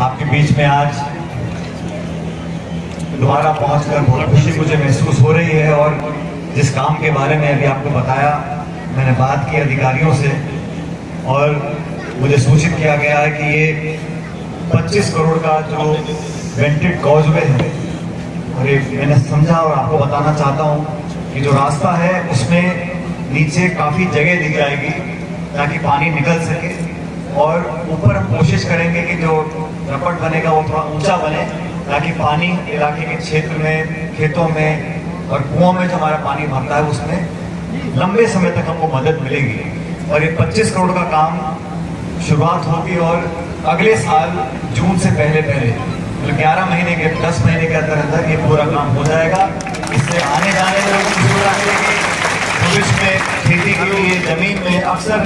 आपके बीच में आज दोबारा पहुंचकर बहुत खुशी मुझे महसूस हो रही है। और जिस काम के बारे में अभी आपको बताया, मैंने बात की अधिकारियों से और मुझे सूचित किया गया है कि ये 25 करोड़ का जो वेंटेड कॉजवे है, और ये मैंने समझा और आपको बताना चाहता हूँ कि जो रास्ता है उसमें नीचे काफ़ी जगह दी जाएगी ताकि पानी निकल सके, और ऊपर हम कोशिश करेंगे कि जो रपट बनेगा वो थोड़ा ऊंचा बने ताकि पानी इलाके के क्षेत्र में, खेतों में और कुओं में जो हमारा पानी भरता है उसमें लंबे समय तक हमको मदद मिलेगी। और ये 25 करोड़ का काम शुरुआत होगी और अगले साल जून से पहले मतलब 11 महीने के 10 महीने के अंदर अंदर ये पूरा काम हो जाएगा। इससे आने जाने में सुविधा मिलेगी। भविष्य में खेती के लिए जमीन में अक्सर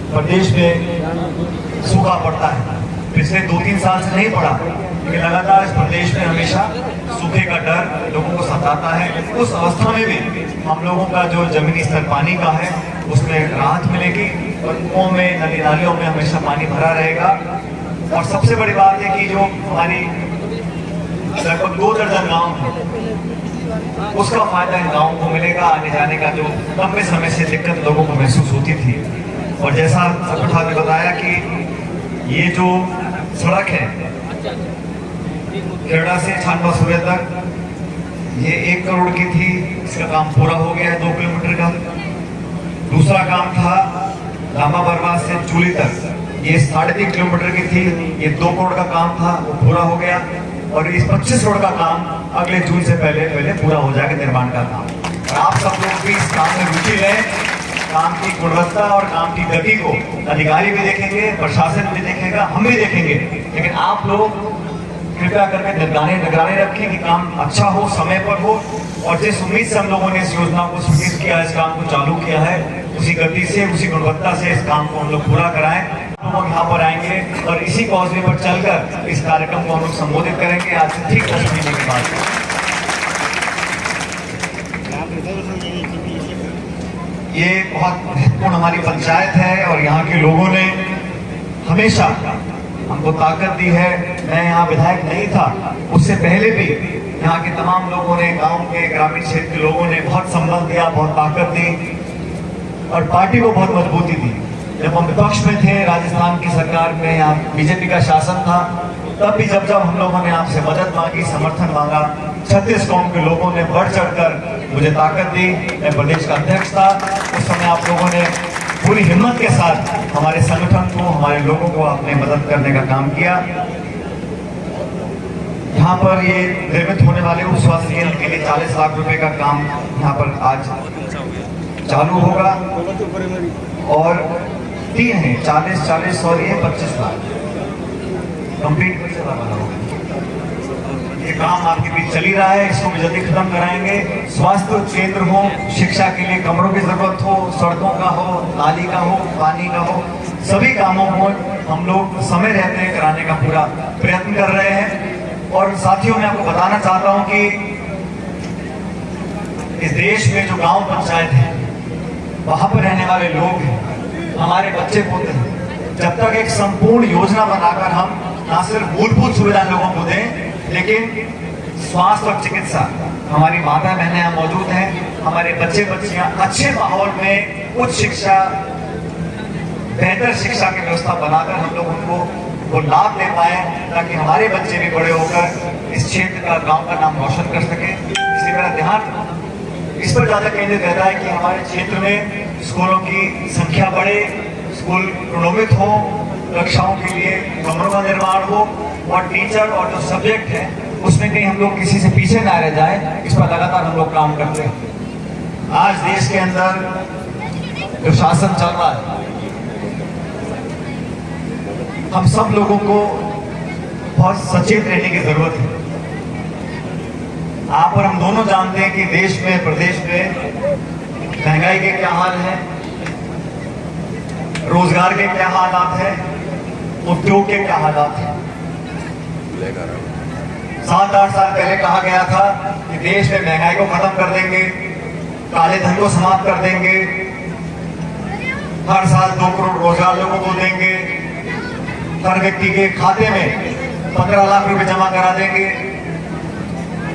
प्रदेश में सूखा पड़ता है, पिछले 2-3 साल से नहीं पड़ा, लेकिन लगातार इस प्रदेश में हमेशा सूखे का डर लोगों को सताता है। उस अवस्था में भी हम लोगों का जो जमीनी स्तर पानी का है उसमें राहत मिलेगी और कुओं में, नदी नालियों में हमेशा पानी भरा रहेगा। और सबसे बड़ी बात है कि जो हमारी लगभग 2 दर्जन गाँव है उसका फायदा इन गाँव को मिलेगा। आने जाने का जो लंबे समय से दिक्कत लोगों को महसूस होती थी, और जैसा सकुठा ने बताया कि ये जो सड़क है खेड़ा से छानवा सूर्य तक, ये 1 करोड़ की थी, इसका काम पूरा हो गया है 2 किलोमीटर का। दूसरा काम था लामा बरवा से चूली तक, ये 3.5 किलोमीटर की थी, ये 2 करोड़ का काम था, वो पूरा हो गया। और इस 25 करोड़ का काम अगले जून से पहले पूरा हो जाएगा, निर्माण का काम। और आप सब लोग भी इस काम में रुचि लें। काम की गुणवत्ता और काम की गति को अधिकारी भी देखेंगे, प्रशासन भी देखेगा, हम भी देखेंगे, लेकिन आप लोग कृपया करके निगरानी रखें कि काम अच्छा हो, समय पर हो। और जिस उम्मीद से हम लोगों ने इस योजना को स्वीकृत किया, इस काम को चालू किया है, उसी गति से, उसी गुणवत्ता से इस काम को हम लोग पूरा कराएं। लोग यहाँ पर आएंगे और इसी कॉजवे पर चलकर इस कार्यक्रम को हम लोग संबोधित करेंगे आज से ठीक 10 महीने के बाद। ये बहुत महत्वपूर्ण हमारी पंचायत है और यहाँ के लोगों ने हमेशा हमको ताकत दी है। मैं यहाँ विधायक नहीं था, उससे पहले भी यहाँ के तमाम लोगों ने, गांव के, ग्रामीण क्षेत्र के लोगों ने बहुत संबल दिया, बहुत ताकत दी और पार्टी को बहुत मजबूती दी। जब हम विपक्ष में थे, राजस्थान की सरकार में, यहाँ बीजेपी का शासन था, तब भी जब हम लोगों ने आपसे मदद मांगी, समर्थन मांगा, 36 कौम के लोगों ने बढ़ चढ़कर मुझे ताकत दी। मैं प्रदेश का अध्यक्ष था, उस समय आप लोगों ने पूरी हिम्मत के साथ हमारे संगठन को, हमारे लोगों को अपने मदद करने का काम किया। यहाँ पर ये निर्मित होने वाले उप स्वास्थ्य केंद्र के लिए 40 लाख रुपए का काम यहाँ पर आज चालू होगा और 3 हैं, 40 और ये 25 लाख कंप्लीट होगा। ये काम आपके बीच चल ही रहा है, इसको भी जल्दी खत्म कराएंगे। स्वास्थ्य केंद्र हो, शिक्षा के लिए कमरों की जरूरत हो, सड़कों का हो, नाली का हो, पानी का हो, सभी कामों को हम लोग समय रहते कराने का पूरा प्रयत्न कर रहे हैं। और साथियों, मैं आपको बताना चाहता हूं कि इस देश में जो गांव पंचायत है, वहां पर रहने वाले लोग हैं, हमारे बच्चे पोते हैं। जब तक एक संपूर्ण योजना बनाकर हम ना सिर्फ मूलभूत सुविधा लोगों को दें, लेकिन स्वास्थ्य और चिकित्सा, हमारी माता बहनें यहाँ मौजूद हैं, हमारे बच्चे बच्चियां अच्छे माहौल में उच्च शिक्षा, बेहतर शिक्षा की व्यवस्था बनाकर हम लोग उनको वो लाभ दे पाए, ताकि हमारे बच्चे भी बड़े होकर इस क्षेत्र का, गांव का नाम रोशन कर सके। इसलिए मेरा ध्यान इस पर ज्यादा केंद्रित रहता है कि हमारे क्षेत्र में स्कूलों की संख्या बढ़े, स्कूल प्रणोमित हो, कक्षाओं के लिए कमरों का निर्माण हो और टीचर और जो सब्जेक्ट है उसमें कहीं हम लोग किसी से पीछे ना रह जाए, इस पर लगातार हम लोग काम करते हैं। आज देश के अंदर जो शासन चल रहा है, हम सब लोगों को बहुत सचेत रहने की जरूरत है। आप और हम दोनों जानते हैं कि देश में, प्रदेश में महंगाई के क्या हाल है, रोजगार के क्या हालात है, उद्योग के क्या हालात है। 7-8 साल पहले कहा गया था कि देश में महंगाई को खत्म कर देंगे, काले धन को समाप्त कर देंगे, हर साल 2 करोड़ रोजगार लोगों को देंगे, हर व्यक्ति के खाते में 15 लाख रुपए जमा करा देंगे।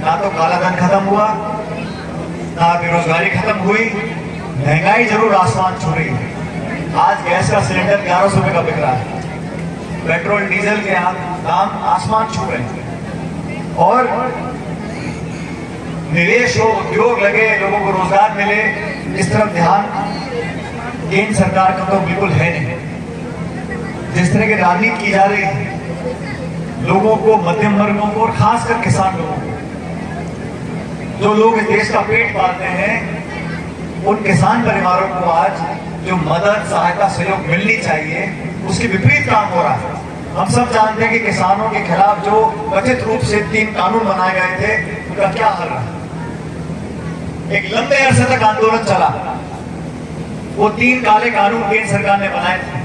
ना तो काला धन खत्म हुआ, ना बेरोजगारी खत्म हुई, महंगाई जरूर आसमान छू रही है। आज गैस का सिलेंडर 1100 रुपए का बिक रहा है, पेट्रोल डीजल के दाम आसमान छू रहे हैं, और निवेश हो, उद्योग लगे, लोगों को रोजगार मिले, इस तरफ ध्यान केंद्र सरकार का तो बिल्कुल है नहीं। जिस तरह की राजनीति की जा रही है, लोगों को, मध्यम वर्गों को और खासकर किसान लोगों को, जो लोग इस देश का पेट पालते हैं, उन किसान परिवारों को आज जो मदद, सहायता, सहयोग मिलनी चाहिए, उसके विपरीत काम हो रहा है। हम सब जानते हैं कि किसानों के खिलाफ जो कथित रूप से 3 कानून बनाए गए थे, उनका क्या हल रहा। एक लंबे अरसे तक आंदोलन चला, वो 3 काले कानून केंद्र सरकार ने बनाए थे,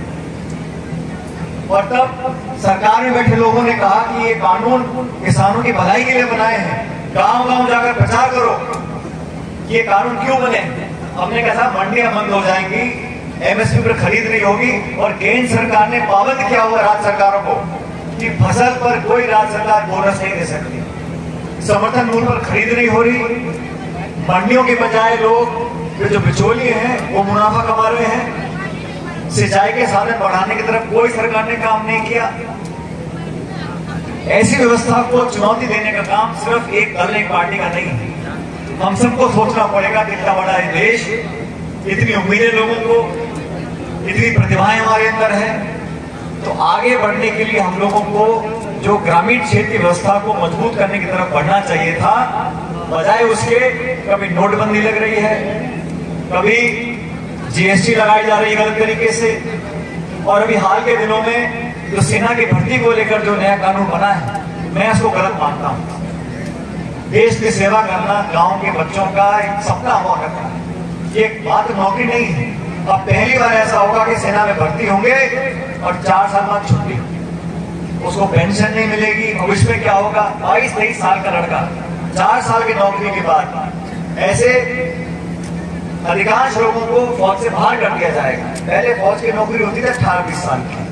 और तब सरकार में बैठे लोगों ने कहा कि ये कानून किसानों की भलाई के लिए बनाए हैं, गांव-गांव जाकर प्रचार करो ये कानून क्यों बने। हमने कहा था मंडियां बंद हो जाएंगी, एमएसपी पर खरीद नहीं होगी, और केंद्र सरकार ने पाबंद किया हुआ राज्य सरकारों को कि फसल पर कोई राज्य सरकार बोनस नहीं दे सकती, समर्थन मूल्य पर खरीद नहीं हो रही। मंडियों के बजाय लोग जो बिचौलिए हैं वो मुनाफा कमा रहे हैं। सिंचाई के साधन बढ़ाने की तरफ कोई सरकार ने काम नहीं किया। ऐसी व्यवस्था को चुनौती देने का काम सिर्फ एक दल, एक पार्टी का नहीं है। हम सबको सोचना पड़ेगा कि इतना बड़ा है देश, इतनी उम्मीदें लोगों को, इतनी प्रतिभाएं हमारे अंदर है, तो आगे बढ़ने के लिए हम लोगों को जो ग्रामीण क्षेत्र की व्यवस्था को मजबूत करने की तरफ बढ़ना चाहिए था, बजाय उसके कभी नोटबंदी लग रही है, कभी जीएसटी लगाई जा रही है गलत तरीके से, और अभी हाल के दिनों में जो सेना की भर्ती को लेकर जो नया कानून बना है, मैं इसको गलत मानता हूं। देश की सेवा करना गांव के बच्चों का एक सपना हुआ करता है, ये बात नौकरी नहीं है। अब पहली बार ऐसा होगा कि सेना में भर्ती होंगे और 4 साल बाद छुट्टी, उसको पेंशन नहीं मिलेगी। भविष्य में क्या होगा, 22-23 साल का लड़का 4 साल की नौकरी के बाद, ऐसे अधिकांश लोगों को फौज से बाहर कर दिया जाएगा। पहले फौज की नौकरी होती थी 18-20 साल की,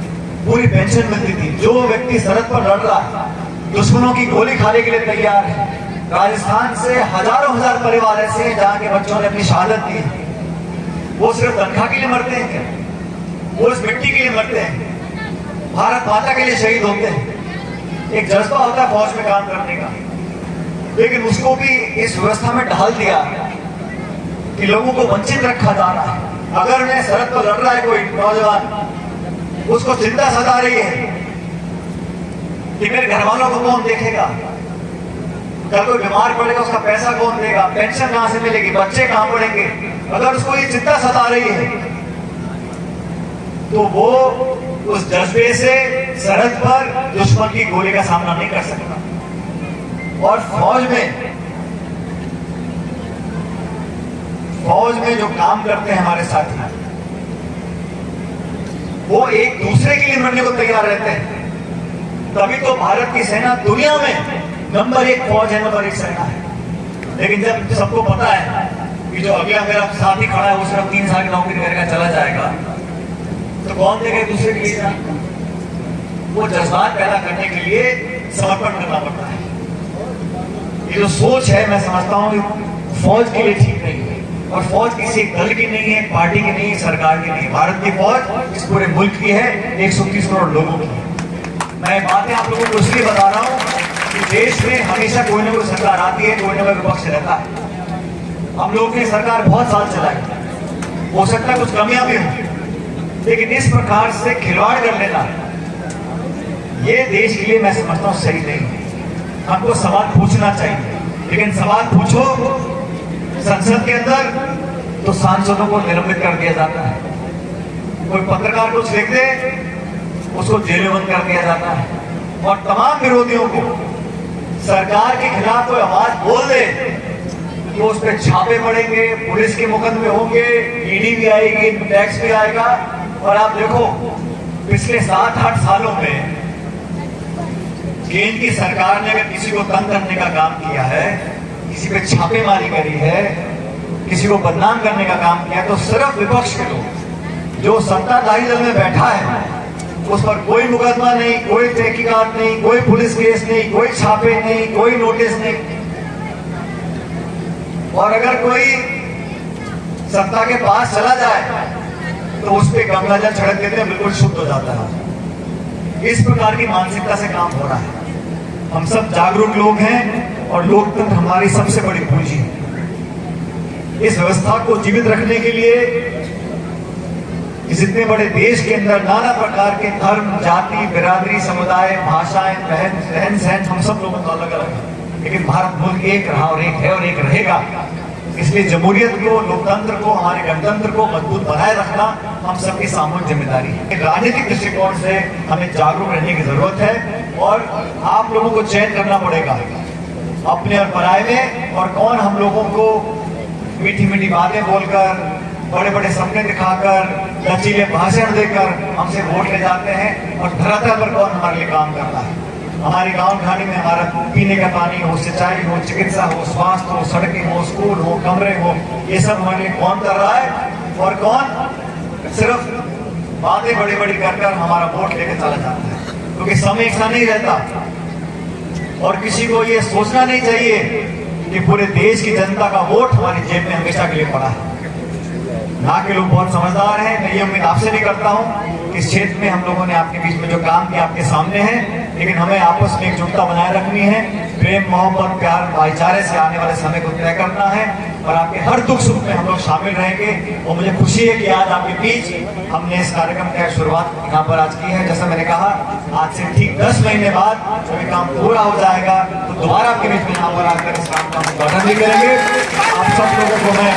पूरी पेंशन मिलती थी। जो व्यक्ति सरहद पर लड़ रहा है, दुश्मनों की गोली खाने के लिए तैयार है, राजस्थान से हजारों हजार परिवार ऐसे हैं जहां के बच्चों ने अपनी शहादत दी है, वो सिर्फ तनख्वाह के लिए मरते हैं क्या? वो इस मिट्टी के लिए मरते हैं, भारत माता के लिए शहीद होते हैं। एक जज्बा होता है फौज में काम करने का, लेकिन उसको भी इस व्यवस्था में ढाल दिया कि लोगों को वंचित रखा जा रहा है। अगर मैं सरहद पर लड़ रहा है कोई नौजवान, उसको चिंता सता रही है कि मेरे घर वालों को कौन देखेगा, कल कोई बीमार पड़ेगा उसका पैसा कौन देगा, पेंशन कहां से मिलेगी, बच्चे कहां पढ़ेंगे। अगर उसको ये चिंता सता रही है तो वो उस जज्बे से सरहद पर दुश्मन की गोली का सामना नहीं कर सकता। और फौज में जो काम करते हैं हमारे साथी, वो एक दूसरे के लिए मरने को तैयार रहते हैं। तभी तो भारत की सेना दुनिया में नंबर 1 फौज है, नंबर 1 सेना है। लेकिन जब सबको पता है कि जो अगला मेरा साथी खड़ा है वो सिर्फ 3 साल की नौकरी करेगा, चला जाएगा, तो कौन देगा दूसरे के लिए जान? वो जज्बात पैदा करने के लिए समर्पण करना पड़ता है। ये जो सोच है, मैं समझता हूँ फौज के लिए ठीक नहीं है, और फौज किसी दल की नहीं है, पार्टी की नहीं है, सरकार की नहीं है। भारत की फौज इस पूरे मुल्क की है, 130 करोड़ लोगों की है। मैं बातें आप लोगों को इसलिए बता रहा हूँ कि देश में हमेशा कोई ना कोई सरकार आती है, कोई ना कोई विपक्ष रहता है। हम लोग ने सरकार बहुत साल चलाई, हो सकता है कुछ कमियां भी हों, लेकिन इस प्रकार से खिलवाड़ कर लेना ये देश के लिए मैं समझता हूँ सही नहीं है। हमको सवाल पूछना चाहिए, लेकिन सवाल पूछो संसद के अंदर तो सांसदों को निलंबित कर दिया जाता है। कोई पत्रकार कुछ लिख दे, उसको जेल में बंद कर दिया जाता है। और तमाम विरोधियों को सरकार के खिलाफ कोई आवाज बोल दे तो उस पर छापे पड़ेंगे, पुलिस के मुकदमे होंगे, ईडी भी आएगी, टैक्स भी आएगा। और आप देखो पिछले 7-8 सालों में केंद्र की सरकार ने अगर किसी को तंग करने का काम किया है, किसी पे छापेमारी करी है, किसी को बदनाम करने का काम किया है, तो सिर्फ विपक्ष के लोग, जो सत्ताधारी दल में बैठा है उस पर कोई मुकदमा नहीं, कोई तहकीकात नहीं, कोई पुलिस केस नहीं, कोई छापे नहीं, कोई नोटिस नहीं। और अगर कोई सत्ता के पास चला जाए तो उस पर गंगा जल छिड़क देते हैं, बिल्कुल शुद्ध हो जाता है। इस प्रकार की मानसिकता से काम हो रहा है। हम सब जागरूक लोग हैं और लोकतंत्र हमारी सबसे बड़ी पूंजी है। इस व्यवस्था को जीवित रखने के लिए इस इतने बड़े देश के अंदर नाना प्रकार के धर्म, जाति, बिरादरी, समुदाय, भाषाएं, रहन सहन हम सब लोगों का अलग अलग है, लेकिन भारत मुल्क एक रहा और एक है और एक रहेगा। इसलिए जमहूरियत को, लोकतंत्र को, हमारे गणतंत्र को मजबूत बनाए रखना हम सबकी सामूहिक जिम्मेदारी है। राजनीतिक दृष्टिकोण से हमें जागरूक रहने की जरूरत है और आप लोगों को चयन करना पड़ेगा अपने और पराये में। और कौन हम लोगों को मीठी मीठी बातें बोलकर, बड़े बड़े सपने दिखाकर, लचीले भाषण देकर हमसे वोट ले जाते हैं और धरातल पर कौन हमारे लिए काम करता है। हमारे गांव खाड़ी में हमारा पीने का पानी हो, सिंचाई हो, चिकित्सा हो, स्वास्थ्य हो, सड़कें हो, स्कूल हो, कमरे हो, ये सब हमारे लिए कौन कर रहा है और कौन सिर्फ बातें बड़ी बड़ी कर हमारा वोट लेकर चला जाता है। क्योंकि समय एक सा नहीं रहता और किसी को ये सोचना नहीं चाहिए कि पूरे देश की जनता का वोट हमारी जेब में हमेशा के लिए पड़ा है। यहाँ के लोग बहुत समझदार हैं। मैं ये उम्मीद आपसे भी करता हूँ कि इस क्षेत्र में हम लोगों ने आपके बीच में जो काम किया आपके सामने है, लेकिन हमें आपस में एकजुटता बनाए रखनी है। प्रेम, मोहब्बत, प्यार, भाईचारे से आने वाले समय को तय करना है और आपके हर दुख सुख में हम लोग शामिल रहेंगे। और मुझे खुशी है कि आज आपके बीच हमने इस कार्यक्रम की शुरुआत यहाँ पर आज की है। जैसा मैंने कहा, आज से ठीक 10 महीने बाद जब ये काम पूरा हो जाएगा तो दोबारा आपके बीच में यहाँ पर आकर इस काम का उद्घाटन भी करेंगे। आप सब लोगों को मैं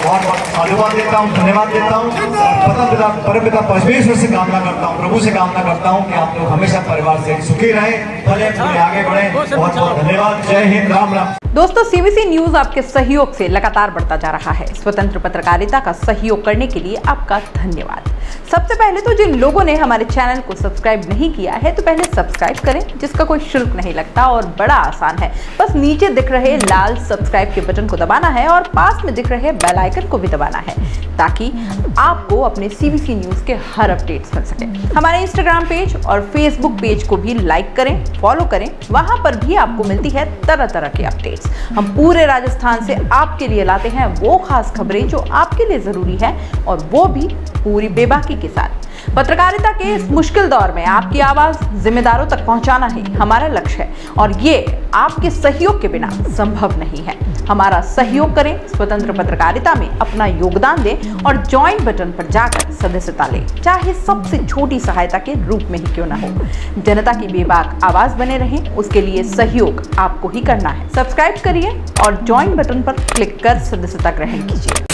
बहुत बहुत साधुवाद देता हूँ, धन्यवाद देता हूँ और परमपिता परमेश्वर से कामना करता हूँ, प्रभु से कामना करता हूँ कि आप लोग हमेशा परिवार से सुखी रहें, भले आगे बढ़े। बहुत बहुत धन्यवाद। जय हिंद, राम राम। दोस्तों, सीबीसी न्यूज आपके सहयोग से लगातार बढ़ता जा रहा है। स्वतंत्र पत्रकारिता का सहयोग करने के लिए आपका धन्यवाद। सबसे पहले तो जिन लोगों ने हमारे चैनल को सब्सक्राइब नहीं किया है तो पहले सब्सक्राइब करें, जिसका कोई शुल्क नहीं लगता और बड़ा आसान है। बस नीचे दिख रहे लाल सब्सक्राइब के बटन को दबाना है और पास में दिख रहे बेल आइकन को भी दबाना है ताकि आपको अपने सीबीसी न्यूज के हर अपडेट्स मिल सके। हमारे इंस्टाग्राम पेज और फेसबुक पेज को भी लाइक करें, फॉलो करें, वहां पर भी आपको मिलती है तरह तरह के अपडेट्स। हम पूरे राजस्थान से आपके लिए लाते हैं वो खास खबरें जो आपके लिए जरूरी है और वो भी पूरी बेबाकी के साथ। पत्रकारिता के इस मुश्किल दौर में आपकी आवाज जिम्मेदारों तक पहुंचाना ही हमारा लक्ष्य है और ये आपके सहयोग के बिना संभव नहीं है। हमारा सहयोग करें, स्वतंत्र पत्रकारिता में अपना योगदान दें और ज्वाइन बटन पर जाकर सदस्यता लें, चाहे सबसे छोटी सहायता के रूप में ही क्यों ना हो। जनता की बेबाक आवाज बने रहें, उसके लिए सहयोग आपको ही करना है। सब्सक्राइब करिए और ज्वाइन बटन पर क्लिक कर सदस्यता ग्रहण कीजिए।